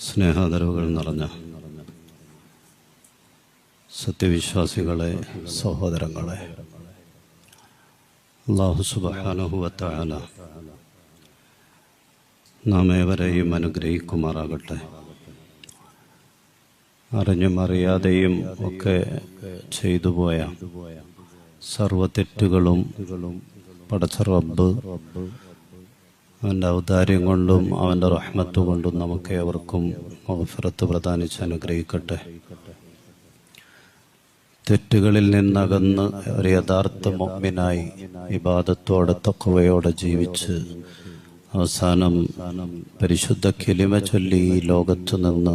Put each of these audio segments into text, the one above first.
സ്നേഹാദരവുകൾ നിറഞ്ഞ സത്യവിശ്വാസികളെ, സഹോദരങ്ങളെ, അല്ലാഹു സുബ്ഹാനഹു വ തആല നാം ഏവരെയും അനുഗ്രഹിക്കുമാറാകട്ടെ. അറിഞ്ഞും അറിയാതെയും ഒക്കെ ചെയ്തുപോയ സർവ്വ തെറ്റുകളും പടച്ച റബ്ബ് അവൻ്റെ ഔദാര്യം കൊണ്ടും അവൻ്റെ റഹ്മത്ത് കൊണ്ടും നമുക്ക് ഏവർക്കും മഗ്ഫിറത്ത് പ്രദാനിച്ച് അനുഗ്രഹിക്കട്ടെ. തെറ്റുകളിൽ നിന്നകന്ന് ഒരു യഥാർത്ഥ മുഅ്മിനായി ഇബാദത്തോടെ തഖ്വയോടെ ജീവിച്ച് അവസാനം പരിശുദ്ധ കലിമ ചൊല്ലി ഈ ലോകത്തു നിന്ന്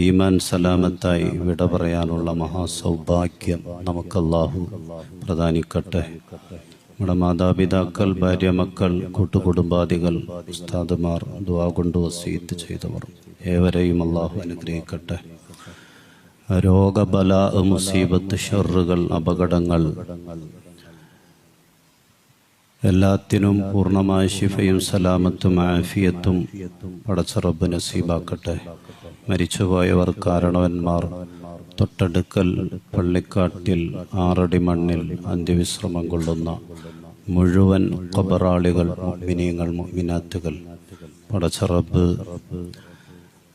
ഈമാൻ സലാമത്തായി വിട പറയാനുള്ള മഹാസൗഭാഗ്യം നമുക്ക് അല്ലാഹു പ്രദാനിക്കട്ടെ. നമ്മുടെ മാതാപിതാക്കൾ, ഭാര്യ, മക്കൾ, കൂട്ടുകുടുംബാദികൾ, ഉസ്താദുമാർ, ദുആ കൊണ്ട് വസീയത്ത് ചെയ്തവർ ഏവരെയും അല്ലാഹു അനുഗ്രഹിക്കട്ടെ. രോഗബല, മുസീബത്ത്, ഷർറുകൾ, അപകടങ്ങൾ എല്ലാത്തിനും പൂർണ്ണമായ ശിഫയും സലാമത്തും ആഫിയത്തും പടച്ച റബ്ബ് നസീബാക്കട്ടെ. മരിച്ചുപോയവർ, കാരണവന്മാർ, തൊട്ടടുക്കൽ പള്ളിക്കാട്ടിൽ 6 അടി മണ്ണിൽ അന്ത്യവിശ്രമം കൊള്ളുന്ന മുഴുവൻ ഖബറാളികൾ, മുഅ്മിനീങ്ങൾ, മുഅ്മിനാത്തുകൾ പടച്ച റബ്ബ്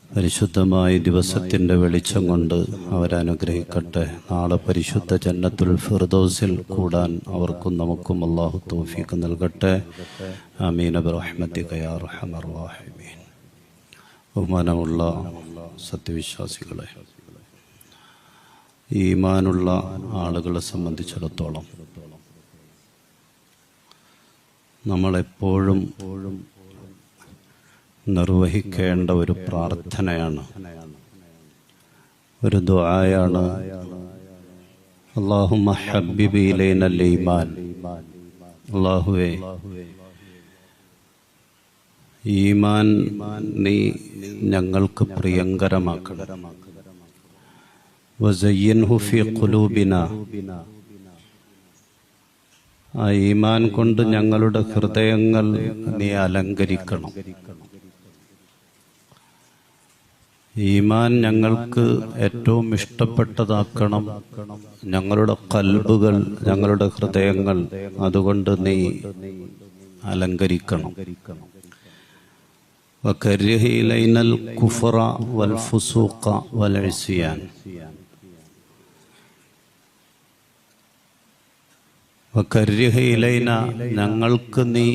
പരിശുദ്ധമായ ദിവസത്തിൻ്റെ വെളിച്ചം കൊണ്ട് അവരനുഗ്രഹിക്കട്ടെ. നാളെ പരിശുദ്ധ ജന്നത്തുൽ ഫിർദൗസിൽ കൂടാൻ അവർക്കും നമുക്കും അല്ലാഹു തൗഫീഖ് നൽകട്ടെ. ആമീൻ ബിറഹ്മതിക യാ അർഹമർ റഹീമീൻ. ബഹുമാനമുള്ള സത്യവിശ്വാസികളെ, ഈമാനുള്ള ആളുകളെ സംബന്ധിച്ചിടത്തോളം നമ്മളെപ്പോഴും നിർവഹിക്കേണ്ട ഒരു പ്രാർത്ഥനയാണ്, ഒരു ദുആയാണ്. അല്ലാഹുമ്മ ഹബ്ബിബ് ഇലൈനൽ ഈമാൻ. അല്ലാഹുവേ, ഈമാൻ നീ ഞങ്ങൾക്ക് പ്രിയങ്കരമാക്കണം. വസയ്യിൻഹു ഫീ ഖുലൂബിനാ. ആ ഈമാൻ കൊണ്ട് ഞങ്ങളുടെ ഹൃദയങ്ങൾ നീ അലങ്കരിക്കണം. ഈമാൻ ഞങ്ങൾക്ക് ഏറ്റവും ഇഷ്ടപ്പെട്ടതാക്കണം. ഞങ്ങളുടെ ഖൽബുകൾ, ഞങ്ങളുടെ ഹൃദയങ്ങൾ അതുകൊണ്ട് നീ അലങ്കരിക്കണം. വകർരിഹ് ഇലൈനൽ കുഫ്റ വൽ ഫുസൂഖ വൽ ഇസ്യാൻ. വകർരിഹ് ഇലൈന, ഞങ്ങൾക്ക് നീ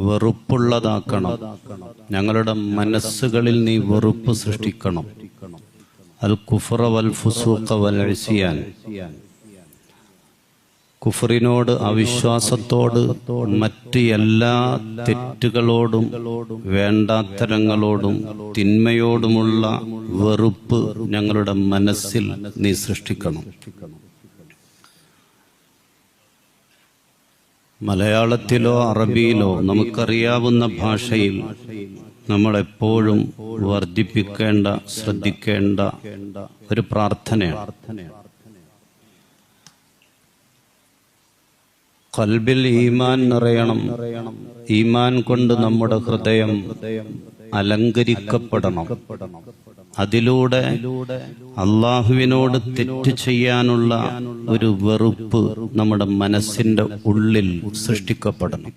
വെറുപ്പുള്ളതാക്കണം. ഞങ്ങളുടെ മനസ്സുകളിൽ നീ വെറുപ്പ് സൃഷ്ടിക്കണം. അൽ കുഫ്റ വൽ ഫുസൂഖ വൽ ഇസ്യാൻ. കുഫറിനോട്, അവിശ്വാസത്തോട്, മറ്റ് എല്ലാ തെറ്റുകളോടും വേണ്ടാത്തരങ്ങളോടും തിന്മയോടുമുള്ള വെറുപ്പ് ഞങ്ങളുടെ മനസ്സിൽ നീ സൃഷ്ടിക്കണം. മലയാളത്തിലോ അറബിയിലോ നമുക്കറിയാവുന്ന ഭാഷയിൽ നമ്മളെപ്പോഴും വർദ്ധിപ്പിക്കേണ്ട, ശ്രദ്ധിക്കേണ്ട ഒരു പ്രാർത്ഥനയാണ്. ഖൽബിൽ ഈമാൻ നിറയണം. ഈമാൻ കൊണ്ട് നമ്മുടെ ഹൃദയം അലങ്കരിക്കപ്പെടണം. അതിലൂടെ അള്ളാഹുവിനോട് തെറ്റ് ചെയ്യാനുള്ള ഒരു വെറുപ്പ് നമ്മുടെ മനസ്സിന്റെ ഉള്ളിൽ സൃഷ്ടിക്കപ്പെടണം.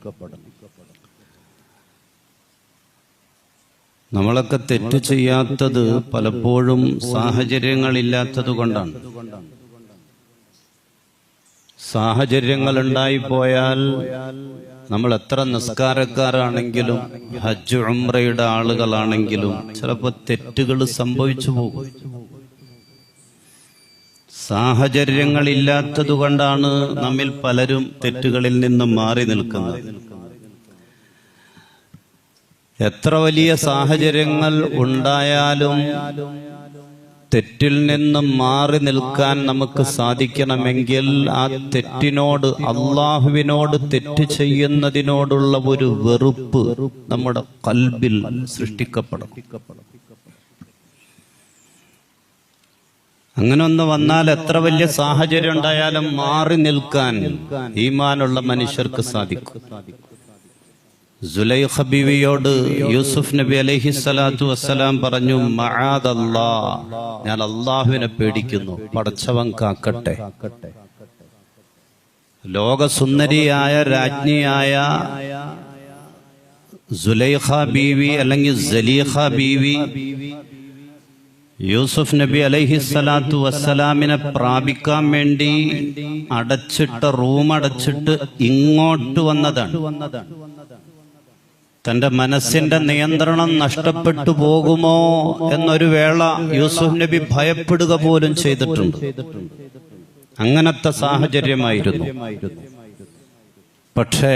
നമ്മളൊക്കെ തെറ്റ് ചെയ്യാത്തത് പലപ്പോഴും സാഹചര്യങ്ങളില്ലാത്തത് കൊണ്ടാണ്. സാഹചര്യങ്ങൾ ഉണ്ടായിപ്പോയാൽ നമ്മൾ എത്ര നിസ്കാരക്കാരാണെങ്കിലും ഹജ്ജ് ഉംറയുടെ ആളുകളാണെങ്കിലും ചിലപ്പോൾ തെറ്റുകൾ സംഭവിച്ചു പോകും. സാഹചര്യങ്ങളില്ലാത്തത് കൊണ്ടാണ് നമ്മിൽ പലരും തെറ്റുകളിൽ നിന്നും മാറി നിൽക്കുന്നത്. എത്ര വലിയ സാഹചര്യങ്ങൾ ഉണ്ടായാലും തെറ്റിൽ നിന്നും മാറി നിൽക്കാൻ നമുക്ക് സാധിക്കണമെങ്കിൽ ആ തെറ്റിനോട്, അള്ളാഹുവിനോട് തെറ്റ് ചെയ്യുന്നതിനോടുള്ള ഒരു വെറുപ്പ് നമ്മുടെ ഖൽബിൽ സൃഷ്ടിക്കപ്പെടണം. അങ്ങനെ ഒന്ന് വന്നാൽ എത്ര വലിയ സാഹചര്യം ഉണ്ടായാലും മാറി നിൽക്കാൻ ഈമാനുള്ള മനുഷ്യർക്ക് സാധിക്കും. സുലൈഖ ബീവിയോട് യൂസുഫ് നബി അലൈഹിസ്സലാത്തു വസ്സലാം പറഞ്ഞു, മആദല്ലാ, ഞാൻ അള്ളാഹുവിനെ പേടിക്കുന്നു, പടച്ചവൻ കാക്കട്ടെ. ലോകസുന്ദരിയായ രാജ്ഞിയായ സുലൈഖ ബീവി അല്ലെങ്കിൽ സലീഖ ബീവി യൂസുഫ് നബി അലൈഹിസ്സലാത്തു വസ്സലാമിനെ പ്രാപിക്കാൻ വേണ്ടി റൂം അടച്ചിട്ട് ഇങ്ങോട്ട് വന്നതാണ്. തന്റെ മനസ്സിന്റെ നിയന്ത്രണം നഷ്ടപ്പെട്ടു പോകുമോ എന്നൊരു വേള യൂസുഫ് നബി ഭയപ്പെടുക പോലും ചെയ്തിട്ടുണ്ട്. അങ്ങനത്തെ സാഹചര്യമായിരുന്നു. പക്ഷേ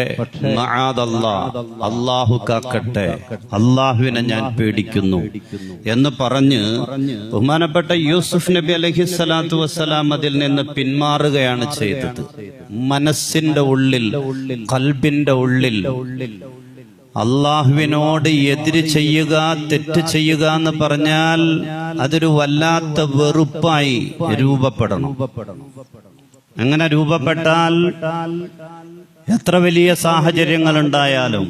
അള്ളാഹു കാക്കട്ടെ, അള്ളാഹുവിനെ ഞാൻ പേടിക്കുന്നു എന്ന് പറഞ്ഞ് ബഹുമാനപ്പെട്ട യൂസുഫ് നബി അലൈഹിസ്സലാത്തു വസ്സലാം അതിൽ നിന്ന് പിന്മാറുകയാണ് ചെയ്തത്. മനസ്സിന്റെ ഉള്ളിൽ, ഖൽബിന്റെ ഉള്ളിൽ അള്ളാഹുവിനോട് എതിര് ചെയ്യുക, തെറ്റ് ചെയ്യുക എന്ന് പറഞ്ഞാൽ അതൊരു വല്ലാത്ത വെറുപ്പായി രൂപപ്പെടണം. അങ്ങനെ രൂപപ്പെട്ടാൽ എത്ര വലിയ സാഹചര്യങ്ങൾ ഉണ്ടായാലും,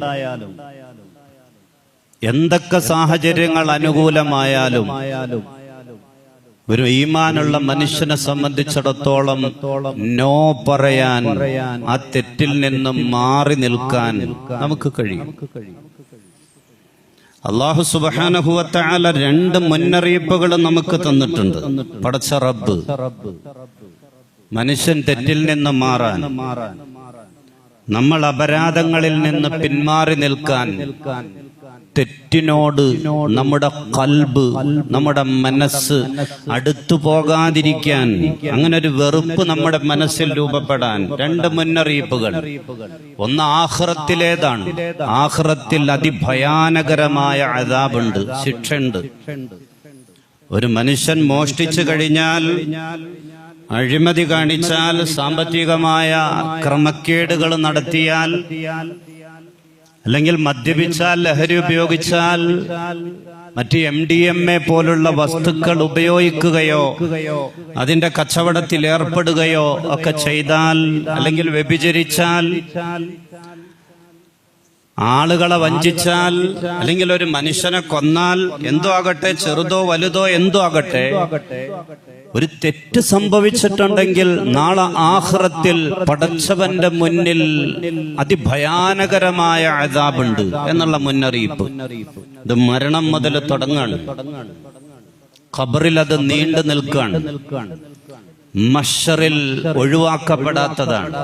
എന്തൊക്കെ സാഹചര്യങ്ങൾ അനുകൂലമായാലും, ഒരു ഈമാനുള്ള മനുഷ്യനെ സംബന്ധിച്ചിടത്തോളം നോ പറയാൻ, ആ തെറ്റിൽ നിന്നും മാറി നിൽക്കാൻ നമുക്ക് കഴിയും. അല്ലാഹു സുബ്ഹാനഹു വ തആല 2 മുന്നറിയിപ്പുകൾ നമുക്ക് തന്നിട്ടുണ്ട്. പടച്ച റബ്ബ് മനുഷ്യൻ തെറ്റിൽ നിന്ന് മാറാൻ, നമ്മൾ അപരാധങ്ങളിൽ നിന്ന് പിന്മാറി നിൽക്കാൻ, തെറ്റിനോട് നമ്മുടെ ഖൽബ്, നമ്മുടെ മനസ്സ് അടുത്തു പോകാതിരിക്കാൻ, അങ്ങനെ ഒരു വെറുപ്പ് നമ്മുടെ മനസ്സിൽ രൂപപ്പെടാൻ 2 മുന്നറിയിപ്പുകൾ. ഒന്ന് ആഖിറത്തിലേതാണ്. ആഖിറത്തിൽ അതിഭയാനകരമായ അദാബുണ്ട്, ശിക്ഷയുണ്ട്. ഒരു മനുഷ്യൻ മോഷ്ടിച്ചു കഴിഞ്ഞാൽ, അഴിമതി കാണിച്ചാൽ, സാമ്പത്തികമായ ക്രമക്കേടുകൾ നടത്തിയാൽ, അല്ലെങ്കിൽ മദ്യപിച്ചാൽ, ലഹരി ഉപയോഗിച്ചാൽ, മറ്റ് MDMA പോലുള്ള വസ്തുക്കൾ ഉപയോഗിക്കുകയോ അതിന്റെ കച്ചവടത്തിൽ ഏർപ്പെടുകയോ ഒക്കെ ചെയ്താൽ, അല്ലെങ്കിൽ വ്യഭിചരിച്ചാൽ, ആളുകളെ വഞ്ചിച്ചാൽ, അല്ലെങ്കിൽ ഒരു മനുഷ്യനെ കൊന്നാൽ, എന്തോ ആകട്ടെ, ചെറുതോ വലുതോ എന്തോ ആകട്ടെ, ഒരു തെറ്റ് സംഭവിച്ചിട്ടുണ്ടെങ്കിൽ നാളെ ആഖിറത്തിൽ പടച്ചവന്റെ മുന്നിൽ അതിഭയാനകരമായ അദാബുണ്ട് എന്നുള്ള മുന്നറിയിപ്പ്. ഇത് മരണം മുതൽ തുടങ്ങാണ്. ഖബറിൽ അത് നീണ്ടു നിൽക്കാണ്. മഹ്ശറിൽ ഒഴിവാക്കപ്പെടാത്തതാണ്.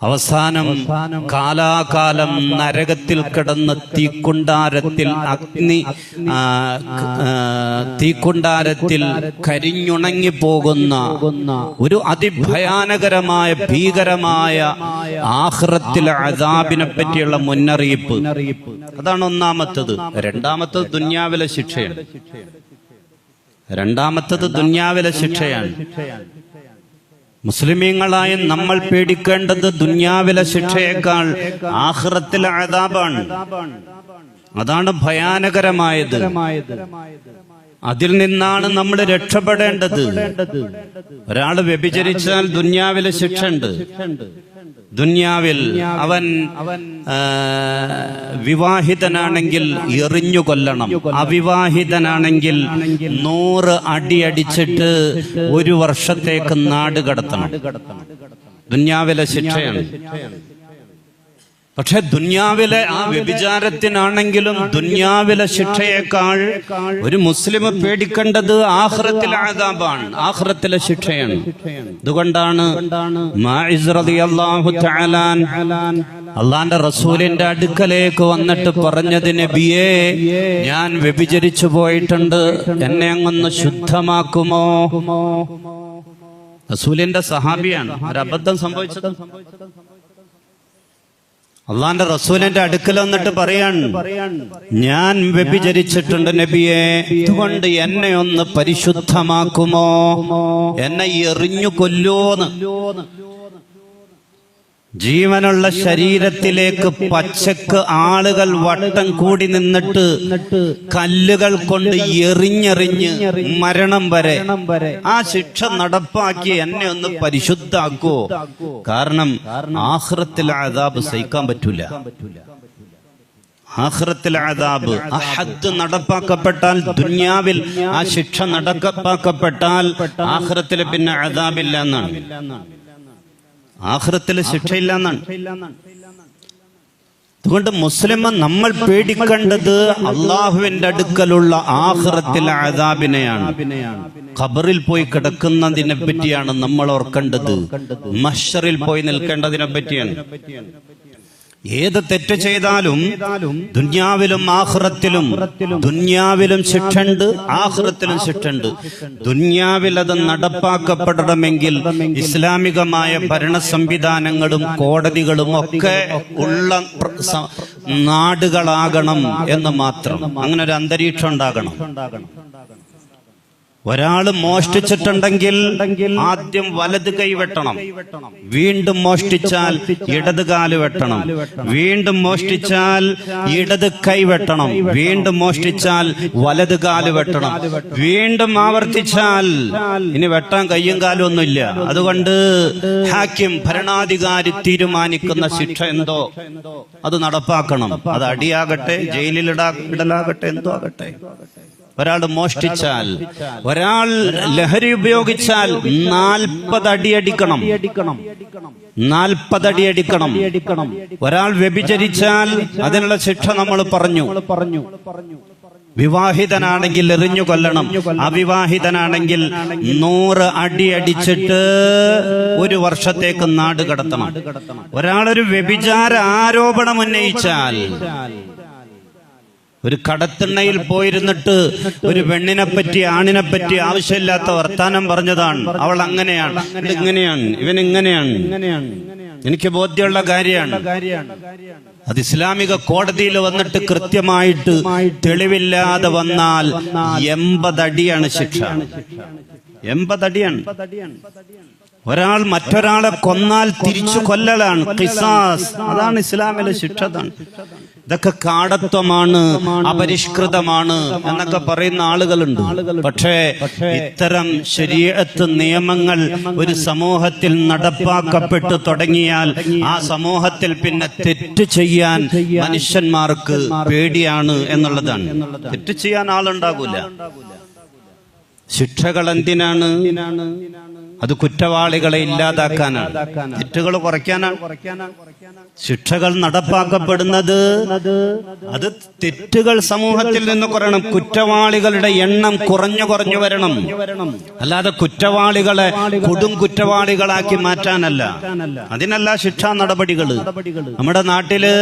അവസാനം കാലാകാലം നരകത്തിൽ കിടന്ന് തീക്കുണ്ടാരത്തിൽ കരിഞ്ഞുണങ്ങി പോകുന്ന ഒരു അതിഭയാനകരമായ, ഭീകരമായ ആഖിറത്തിലെ അദാബിനെ പറ്റിയുള്ള മുന്നറിയിപ്പ്. അതാണ് ഒന്നാമത്തത്. രണ്ടാമത്തത് ദുനിയാവിലെ ശിക്ഷയാണ്. മുസ്ലിമീങ്ങളായ നമ്മൾ പേടിക്കേണ്ടത് ദുനിയാവിലെ ശിക്ഷയേക്കാൾ ആഖിറത്തിലെ അദാബാണ്. അതാണ് ഭയാനകരമായത്. അതിൽ നിന്നാണ് നമ്മൾ രക്ഷപ്പെടേണ്ടത്. ഒരാൾ വ്യഭിചരിച്ചാൽ ദുനിയാവിലെ ശിക്ഷയുണ്ട്. ദുനിയാവിൽ അവൻ വിവാഹിതനാണെങ്കിൽ എറിഞ്ഞു കൊല്ലണം, അവിവാഹിതനാണെങ്കിൽ 100 അടി അടിച്ചിട്ട് 1 വർഷത്തേക്ക് നാട് കടത്തണം. ദുനിയാവിലെ ശിക്ഷയാണ്. പക്ഷെ ദുനിയാവിലെ ആ വ്യഭിചാരത്തിനാണെങ്കിലും ദുനിയാവിലെ ശിക്ഷയേക്കാൾ ഒരു മുസ്ലിം പേടിക്കേണ്ടത് ആഖിറത്തിലെ അദാബാണ്, ആഖിറത്തിലെ ശിക്ഷയാണ്. അതുകൊണ്ടാണ് മാഇസ് റളിയല്ലാഹു തആല അള്ളാന്റെ റസൂലിന്റെ അടുക്കലേക്ക് വന്നിട്ട് പറഞ്ഞത്, നബിയേ, ഞാൻ വ്യഭിചരിച്ചു പോയിട്ടുണ്ട്, എന്നെ അങ്ങൊന്ന് ശുദ്ധമാക്കുമോ? റസൂലിന്റെ സഹാബിയാണ്. ഒരു അബദ്ധം സംഭവിച്ചത്. അള്ളാന്റെ റസൂലിന്റെ അടുക്കൽ വന്നിട്ട് പറയാൻ, ഞാൻ വ്യഭിചരിച്ചിട്ടുണ്ട് നബിയെ, അതുകൊണ്ട് എന്നെ ഒന്ന് പരിശുദ്ധമാക്കുമോ? എന്നെ എറിഞ്ഞു കൊല്ലോന്ന്. ജീവനുള്ള ശരീരത്തിലേക്ക് പച്ചക്ക് ആളുകൾ വട്ടം കൂടി നിന്നിട്ട് കല്ലുകൾ കൊണ്ട് എറിഞ്ഞെറിഞ്ഞ് മരണം വരെ ആ ശിക്ഷ നടപ്പാക്കി എന്നെ ഒന്ന് പരിശുദ്ധാക്കുവോ? കാരണം ആഖിറത്തിൽ അദാബ് സഹിക്കാൻ പറ്റൂല. ആഖിറത്തിൽ അദാബ് ആ ഹദ് നടപ്പാക്കപ്പെട്ടാൽ, ദുനിയാവിൽ ആ ശിക്ഷ നടപ്പാക്കപ്പെട്ടാൽ ആഖിറത്തിൽ പിന്നെ അദാബില്ല എന്നാണ്, ആഖിറത്തിൽ ശിക്ഷയില്ല എന്നാണ്. അതുകൊണ്ട് മുസ്ലിം നമ്മൾ പേടിക്കേണ്ടത് അള്ളാഹുവിന്റെ അടുക്കലുള്ള ആഖിറത്തിലെ അദാബിനെയാണ്. ഖബറിൽ പോയി കിടക്കുന്നതിനെ പറ്റിയാണ് നമ്മൾ ഓർക്കേണ്ടത്, മഹ്ശറിൽ പോയി നിൽക്കേണ്ടതിനെ പറ്റിയാണ്. ഏത് തെറ്റ് ചെയ്താലും ദുനിയാവിലും ആഖിറത്തിലും, ദുനിയാവിലും ശിക്ഷയുണ്ട്, ആഖിറത്തിലും ശിക്ഷയുണ്ട്. ദുനിയാവിൽ അത് നടപ്പാക്കപ്പെടണമെങ്കിൽ ഇസ്ലാമികമായ ഭരണ സംവിധാനങ്ങളും കോടതികളും ഒക്കെ ഉള്ള നാടുകളാകണം എന്ന് മാത്രം. അങ്ങനെ ഒരു അന്തരീക്ഷം ഉണ്ടാകണം. ഒരാള് മോഷ്ടിച്ചിട്ടുണ്ടെങ്കിൽ ആദ്യം വലത് കൈ വെട്ടണം, വീണ്ടും മോഷ്ടിച്ചാൽ ഇടത് കാല് വെട്ടണം, വീണ്ടും മോഷ്ടിച്ചാൽ ഇടത് കൈ വെട്ടണം, വീണ്ടും മോഷ്ടിച്ചാൽ വലത് കാല് വെട്ടണം, വീണ്ടും ആവർത്തിച്ചാൽ ഇനി വെട്ടാൻ കയ്യും കാലും ഒന്നുമില്ല. അതുകൊണ്ട് ഹാക്കിം, ഭരണാധികാരി തീരുമാനിക്കുന്ന ശിക്ഷ എന്തോ അത് നടപ്പാക്കണം. അത് അടിയാകട്ടെ, ജയിലിലിടലാകട്ടെ, എന്തോ ആകട്ടെ. ഒരാൾ മോഷ്ടിച്ചാൽ, ഒരാൾ ലഹരി ഉപയോഗിച്ചാൽ 40 അടി അടിക്കണം, 40 അടി അടിക്കണം. ഒരാൾ വ്യഭിചരിച്ചാൽ അതിനുള്ള ശിക്ഷ നമ്മൾ പറഞ്ഞു. വിവാഹിതനാണെങ്കിൽ എറിഞ്ഞു കൊല്ലണം, അവിവാഹിതനാണെങ്കിൽ 100 അടി അടിച്ചിട്ട് 1 വർഷത്തേക്ക് നാട് കടത്തണം. ഒരാളൊരു വ്യഭിചാര ആരോപണം ഉന്നയിച്ചാൽ, ഒരു കടത്തിണ്ണയിൽ പോയിരുന്നിട്ട് ഒരു പെണ്ണിനെ പറ്റി, ആണിനെ പറ്റി ആവശ്യമില്ലാത്ത വർത്താനം പറഞ്ഞതാണ്, അവൾ അങ്ങനെയാണ്, ഇങ്ങനെയാണ്, ഇവൻ ഇങ്ങനെയാണ്, എനിക്ക് ബോധ്യമുള്ള കാര്യമാണ്. അത് ഇസ്ലാമിക കോടതിയിൽ വന്നിട്ട് കൃത്യമായിട്ട് തെളിവില്ലാതെ വന്നാൽ 80 അടിയാണ് ശിക്ഷ, 80 അടിയാണ്. ഒരാൾ മറ്റൊരാളെ കൊന്നാൽ തിരിച്ചു കൊല്ലലാണ്, ഖിസാസ്. അതാണ് ഇസ്ലാമിലെ ശിക്ഷ. ഇതൊക്കെ കാടത്വമാണ്, അപരിഷ്കൃതമാണ് എന്നൊക്കെ പറയുന്ന ആളുകളുണ്ട്. പക്ഷേ ഇത്തരം ശരീഅത്ത് നിയമങ്ങൾ ഒരു സമൂഹത്തിൽ നടപ്പാക്കപ്പെട്ടു തുടങ്ങിയാൽ ആ സമൂഹത്തിൽ പിന്നെ തെറ്റ് ചെയ്യാൻ മനുഷ്യന്മാർക്ക് പേടിയാണ് എന്നുള്ളതാണ്. തെറ്റ് ചെയ്യാൻ ആളുണ്ടാകൂല. ശിക്ഷകൾ എന്തിനാണ്? അത് കുറ്റവാളികളെ ഇല്ലാതാക്കാനാണ്, തെറ്റുകൾ കുറയ്ക്കാനാണ്. ശിക്ഷകൾ നടപ്പാക്കപ്പെടുന്നത് അത് തെറ്റുകൾ സമൂഹത്തിൽ നിന്ന് കുറയണം, കുറ്റവാളികളുടെ എണ്ണം കുറഞ്ഞു വരണം. അല്ലാതെ കുറ്റവാളികളെ കൊടും കുറ്റവാളികളാക്കി മാറ്റാനല്ല. അതിനല്ല ശിക്ഷാ നടപടികൾ. നമ്മുടെ നാട്ടില്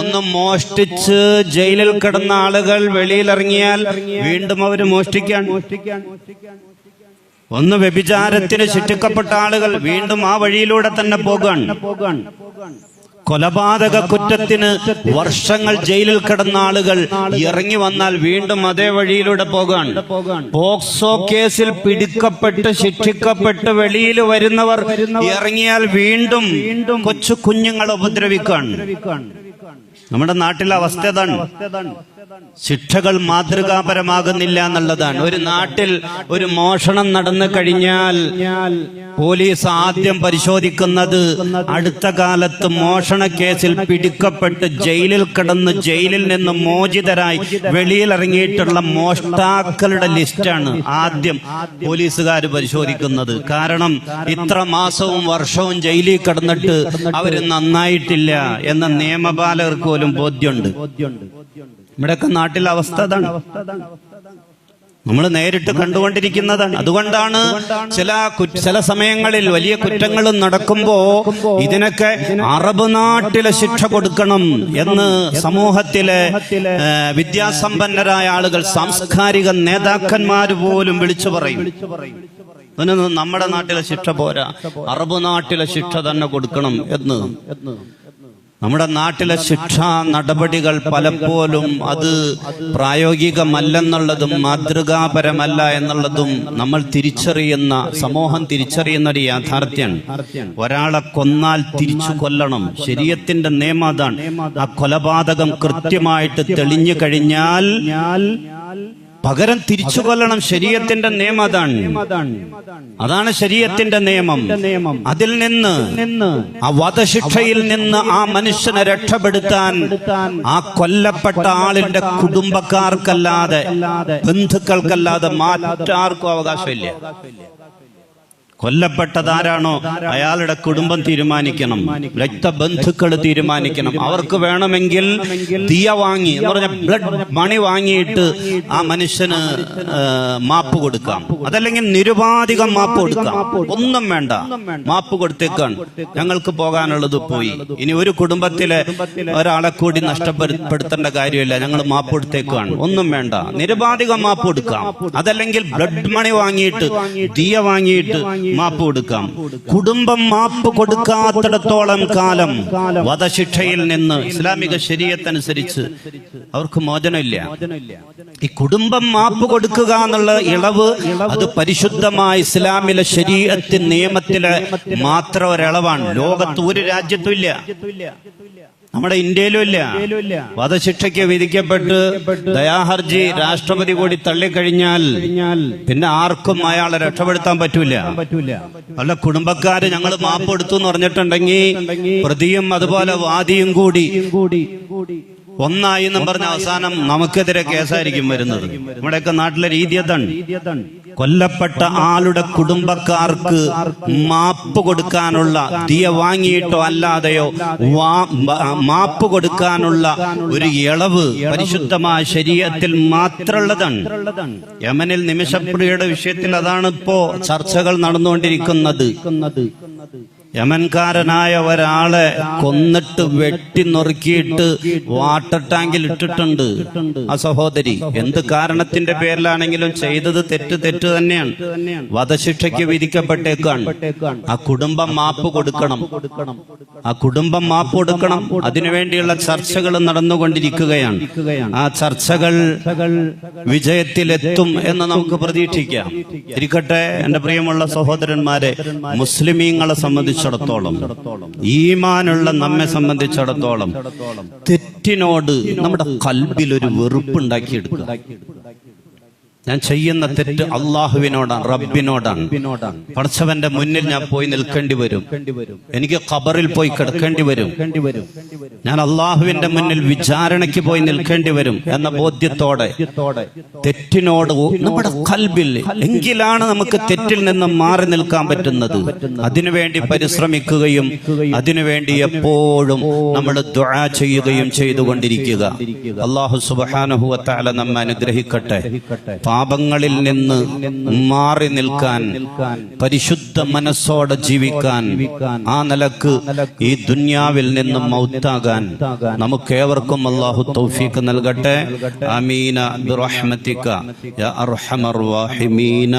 ഒന്ന് മോഷ്ടിച്ച് ജയിലിൽ കിടന്ന ആളുകൾ വെളിയിലിറങ്ങിയാൽ വീണ്ടും അവര് മോഷ്ടിക്കാൻ, ഒന്ന് വ്യഭിചാരത്തിന് ശിക്ഷിക്കപ്പെട്ട ആളുകൾ വീണ്ടും ആ വഴിയിലൂടെ തന്നെ പോകാൻ, കൊലപാതക കുറ്റത്തിന് വർഷങ്ങൾ ജയിലിൽ കിടന്ന ആളുകൾ ഇറങ്ങി വന്നാൽ വീണ്ടും അതേ വഴിയിലൂടെ പോകാൻ, പോക്സോ കേസിൽ പിടിക്കപ്പെട്ട് ശിക്ഷിക്കപ്പെട്ട് വെളിയിൽ വരുന്നവർ ഇറങ്ങിയാൽ വീണ്ടും കൊച്ചു കുഞ്ഞുങ്ങളെ ഉപദ്രവിക്കാൻ. നമ്മുടെ നാട്ടിലെ അവസ്ഥ അതാണ്. ശിക്ഷകൾ മാതൃകാപരമാകുന്നില്ല എന്നുള്ളതാണ്. ഒരു നാട്ടിൽ ഒരു മോഷണം നടന്നു കഴിഞ്ഞാൽ പോലീസ് ആദ്യം പരിശോധിക്കുന്നത് അടുത്ത കാലത്ത് മോഷണ കേസിൽ പിടിക്കപ്പെട്ട് ജയിലിൽ കിടന്ന് ജയിലിൽ നിന്ന് മോചിതരായി വെളിയിലിറങ്ങിയിട്ടുള്ള മോഷ്ടാക്കളുടെ ലിസ്റ്റാണ് ആദ്യം പോലീസുകാർ പരിശോധിക്കുന്നത്. കാരണം ഇത്ര മാസവും വർഷവും ജയിലിൽ കിടന്നിട്ട് അവര് നന്നായിട്ടില്ല എന്ന നിയമപാലകർക്ക് പോലും ബോധ്യമുണ്ട്. ഇവിടെയൊക്കെ നാട്ടിലെ അവസ്ഥ അതാണ്, നമ്മൾ നേരിട്ട് കണ്ടുകൊണ്ടിരിക്കുന്നതാണ്. അതുകൊണ്ടാണ് ചില സമയങ്ങളിൽ വലിയ കുറ്റങ്ങളും നടക്കുമ്പോ ഇതിനൊക്കെ അറബ് നാട്ടിലെ ശിക്ഷ കൊടുക്കണം എന്ന് സമൂഹത്തിലെ വിദ്യാസമ്പന്നരായ ആളുകൾ, സാംസ്കാരിക നേതാക്കന്മാർ പോലും വിളിച്ചു പറയും. അതിനൊന്നും നമ്മുടെ നാട്ടിലെ ശിക്ഷ പോരാ, അറബ് നാട്ടിലെ ശിക്ഷ തന്നെ കൊടുക്കണം എന്ന്. നമ്മുടെ നാട്ടിലെ ശിക്ഷാ നടപടികൾ പലപ്പോഴും അത് പ്രായോഗികമല്ലെന്നുള്ളതും മാതൃകാപരമല്ല എന്നുള്ളതും നമ്മൾ തിരിച്ചറിയുന്ന, സമൂഹം തിരിച്ചറിയുന്ന ഒരു യാഥാർത്ഥ്യമാണ്. ഒരാളെ കൊന്നാൽ തിരിച്ചു കൊല്ലണം, ശരീഅത്തിന്റെ നിയമം അതാണ്. ആ കൊലപാതകം കൃത്യമായിട്ട് തെളിഞ്ഞു കഴിഞ്ഞാൽ പകരം തിരിച്ചു കൊല്ലണം. ശരീഅത്തിന്റെ നിയമം അതാണ് ശരീഅത്തിന്റെ നിയമം. അതിൽ നിന്ന്, ആ വധശിക്ഷയിൽ നിന്ന് ആ മനുഷ്യനെ രക്ഷപ്പെടുത്താൻ ആ കൊല്ലപ്പെട്ട ആളിന്റെ കുടുംബക്കാർക്കല്ലാതെ, ബന്ധുക്കൾക്കല്ലാതെ മറ്റാർക്കും അവകാശമില്ല. കൊല്ലപ്പെട്ടതാരാണോ അയാളുടെ കുടുംബം തീരുമാനിക്കണം, രക്തബന്ധുക്കൾ തീരുമാനിക്കണം. അവർക്ക് വേണമെങ്കിൽ ദിയ വാങ്ങി എന്ന് പറഞ്ഞ ബ്ലഡ് മണി വാങ്ങിയിട്ട് ആ മനുഷ്യന് മാപ്പ് കൊടുക്കാം. അതല്ലെങ്കിൽ നിരുപാധികം മാപ്പ് കൊടുക്കാം. ഒന്നും വേണ്ട, മാപ്പ് കൊടുത്തേക്കാണ്, ഞങ്ങൾക്ക് പോകാനുള്ളത് പോയി, ഇനി ഒരു കുടുംബത്തിലെ ഒരാളെ കൂടി നഷ്ടപ്പെടുത്തേണ്ട കാര്യമില്ല, ഞങ്ങൾ മാപ്പ് കൊടുത്തേക്കാണ്, ഒന്നും വേണ്ട, നിരുപാധികം മാപ്പ് കൊടുക്കാം. അതല്ലെങ്കിൽ ബ്ലഡ് മണി വാങ്ങിയിട്ട്, ദിയ വാങ്ങിയിട്ട് മാപ്പ് കൊടുക്കാം. കുടുംബം മാപ്പ് കൊടുക്കാത്തിടത്തോളം കാലം വധശിക്ഷയിൽ നിന്ന് ഇസ്ലാമിക ശരീഅത്തനുസരിച്ച് അവർക്ക് മോചനമില്ല. ഈ കുടുംബം മാപ്പ് കൊടുക്കുക എന്നുള്ള ഇളവ് അത് പരിശുദ്ധമായ ഇസ്ലാമിലെ ശരീഅത്ത് നിയമത്തിലെ മാത്രം ഒരിളവാണ്. ലോകത്ത് ഒരു രാജ്യത്തും ഇല്ല, നമ്മുടെ ഇന്ത്യയിലും ഇല്ല. വധശിക്ഷയ്ക്ക് വിധിക്കപ്പെട്ട് ദയാഹർജി രാഷ്ട്രപതി കൂടി തള്ളിക്കഴിഞ്ഞാൽ പിന്നെ ആർക്കും അയാളെ രക്ഷപ്പെടുത്താൻ പറ്റൂല. വല്ല കുടുംബക്കാര് ഞങ്ങൾ മാപ്പ് എടുത്തു എന്ന് പറഞ്ഞിട്ടുണ്ടെങ്കിൽ പ്രതിയും അതുപോലെ വാദിയും കൂടി ഒന്നായി എന്നും പറഞ്ഞ അവസാനം നമുക്കെതിരെ കേസായിരിക്കും വരുന്നത്. നമ്മുടെയൊക്കെ നാട്ടിലെ രീതി അതാണ്. കൊല്ലപ്പെട്ട ആളുടെ കുടുംബക്കാർക്ക് മാപ്പ് കൊടുക്കാനുള്ള, ദിയ വാങ്ങിയിട്ടോ അല്ലാതെയോ മാപ്പ് കൊടുക്കാനുള്ള ഒരു ഇളവ് പരിശുദ്ധമായ ശരീഅത്തിൽ മാത്രമുള്ളതാണ്. യമനിൽ നിമിഷപ്രിയയുടെ വിഷയത്തിൽ അതാണ് ഇപ്പോ ചർച്ചകൾ നടന്നുകൊണ്ടിരിക്കുന്നത്. യമൻകാരനായ ഒരാളെ കൊന്നിട്ട് വെട്ടി നുറുക്കിയിട്ട് വാട്ടർ ടാങ്കിൽ ഇട്ടിട്ടുണ്ട് ആ സഹോദരി. എന്ത് കാരണത്തിന്റെ പേരിലാണെങ്കിലും ചെയ്തത് തെറ്റ് തന്നെയാണ്. വധശിക്ഷയ്ക്ക് വിധിക്കപ്പെട്ടേക്കാണ്. ആ കുടുംബം മാപ്പ് കൊടുക്കണം, ആ കുടുംബം മാപ്പ് കൊടുക്കണം. അതിനുവേണ്ടിയുള്ള ചർച്ചകൾ നടന്നുകൊണ്ടിരിക്കുകയാണ്. ആ ചർച്ചകൾ വിജയത്തിലെത്തും എന്ന് നമുക്ക് പ്രതീക്ഷിക്കാം. ഇരിക്കട്ടെ എന്റെ പ്രിയമുള്ള സഹോദരന്മാരെ, മുസ്ലിമീങ്ങളെ സംബന്ധിച്ചിടത്തോളം, ഈമാനുള്ള നമ്മെ സംബന്ധിച്ചിടത്തോളം തെറ്റിനോട് നമ്മുടെ കൽബിൽ ഒരു വെറുപ്പുണ്ടാക്കിയെടുക്കുക. ഞാൻ ചെയ്യുന്ന തെറ്റ് അള്ളാഹുവിനോടാണ്, റബ്ബിനോടാണ്. പടച്ചവന്റെ മുന്നിൽ ഞാൻ പോയി നിൽക്കേണ്ടി വരും, എനിക്ക് ഖബറിൽ പോയി കിടക്കേണ്ടി വരും, ഞാൻ അള്ളാഹുവിന്റെ മുന്നിൽ വിചാരണയ്ക്ക് പോയി നിൽക്കേണ്ടി വരും എന്ന ബോധ്യത്തോടെ തെറ്റിനോട് നമ്മുടെ കൽബിൽ, എങ്കിലാണ് നമുക്ക് തെറ്റിൽ നിന്ന് മാറി നിൽക്കാൻ പറ്റുന്നത്. അതിനുവേണ്ടി പരിശ്രമിക്കുകയും അതിനുവേണ്ടി എപ്പോഴും നമ്മൾ ദുആ ചെയ്യുകയും ചെയ്തുകൊണ്ടിരിക്കുക. അല്ലാഹു സുബ്ഹാനഹു വ തആല നമ്മെ അനുഗ്രഹിക്കട്ടെ. പാപങ്ങളിൽ നിന്ന് മാറി നിൽക്കാൻ, പരിശുദ്ധ മനസ്സോടെ ജീവിക്കാൻ, ആ നിലക്ക് ഈ ദുനിയാവിൽ നിന്നും മൗത്താകാൻ നമുക്കേവർക്കും അല്ലാഹു തൗഫീഖ് നൽകട്ടെ. ആമീന ബിറഹ്മതിക യാ അർഹമർ റഹീമീന.